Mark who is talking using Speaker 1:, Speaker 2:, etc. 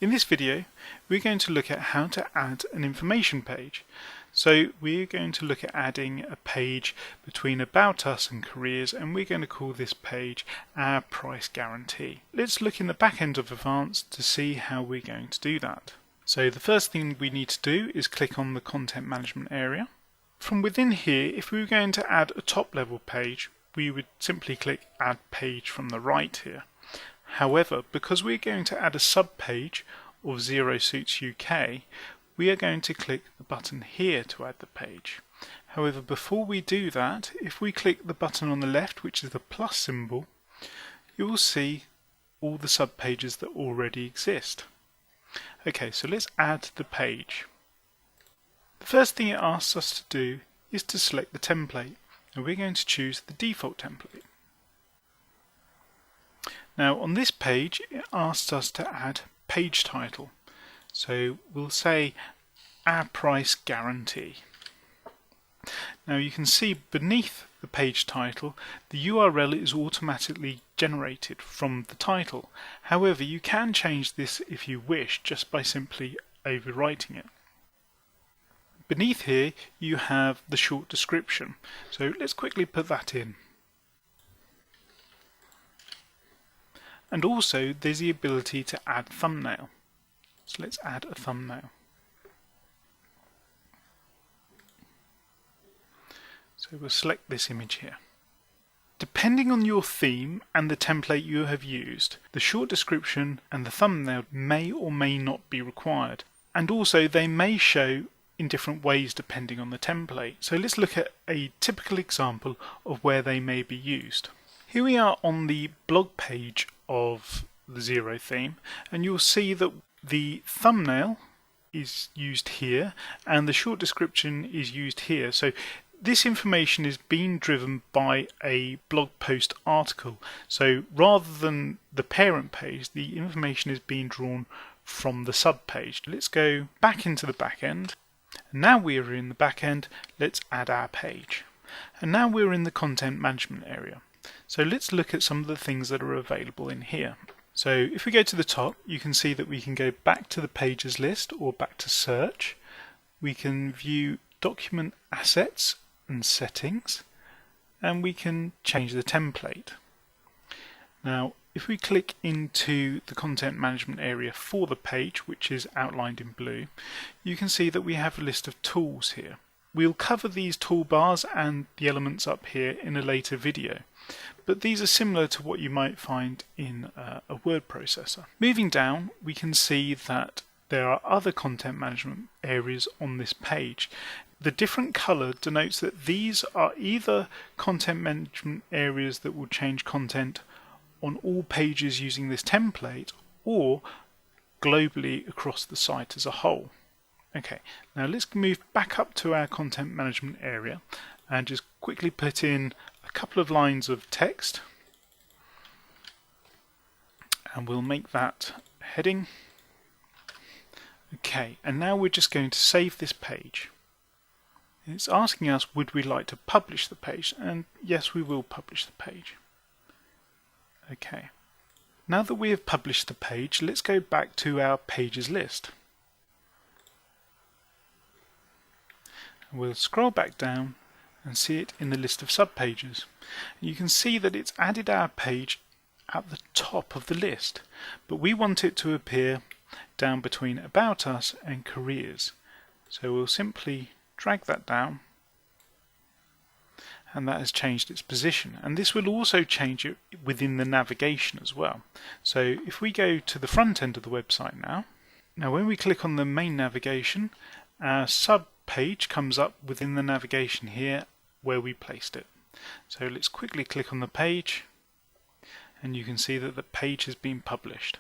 Speaker 1: In this video, we're going to look at how to add an information page. So we're going to look at adding a page between About Us and Careers, and we're going to call this page our price guarantee. Let's look in the back end of Evance to see how we're going to do that. So the first thing we need to do is click on the content management area. From within here, if we were going to add a top level page, we would simply click Add Page from the right here. However, because we're going to add a sub-page of Zero Suits UK, we are going to click the button here to add the page. However, before we do that, if we click the button on the left, which is the plus symbol, you will see all the sub-pages that already exist. Okay, so let's add the page. The first thing it asks us to do is to select the template, and we're going to choose the default template. Now on this page it asks us to add page title, so we'll say our price guarantee. Now you can see beneath the page title the URL is automatically generated from the title. However, you can change this if you wish just by simply overwriting it. Beneath here you have the short description, so let's quickly put that in. And also there's the ability to add thumbnail. So let's add a thumbnail. So we'll select this image here. Depending on your theme and the template you have used, the short description and the thumbnail may or may not be required. And also they may show in different ways depending on the template. So let's look at a typical example of where they may be used. Here we are on the blog page of the Zero theme, and you'll see that the thumbnail is used here and the short description is used here. So this information is being driven by a blog post article. So rather than the parent page, the information is being drawn from the sub page. Let's go back into the back end. Now we are in the back end, let's add our page. And now we're in the content management area. So let's look at some of the things that are available in here. So if we go to the top, you can see that we can go back to the pages list or back to search. We can view document assets and settings, and we can change the template. Now if we click into the content management area for the page, which is outlined in blue, you can see that we have a list of tools here. We'll cover these toolbars and the elements up here in a later video, but these are similar to what you might find in a word processor. Moving down, we can see that there are other content management areas on this page. The different color denotes that these are either content management areas that will change content on all pages using this template or globally across the site as a whole. Okay, now let's move back up to our content management area and just quickly put in a couple of lines of text, and we'll make that heading. Okay, and now we're just going to save this page. It's asking us, would we like to publish the page? And yes, we will publish the page. Okay, now that we have published the page, let's go back to our pages list. We'll scroll back down and see it in the list of subpages. You can see that it's added our page at the top of the list, but we want it to appear down between About Us and Careers. So we'll simply drag that down, and that has changed its position. And this will also change it within the navigation as well. So if we go to the front end of the website now when we click on the main navigation, our sub page comes up within the navigation here where we placed it. So let's quickly click on the page, and you can see that the page has been published.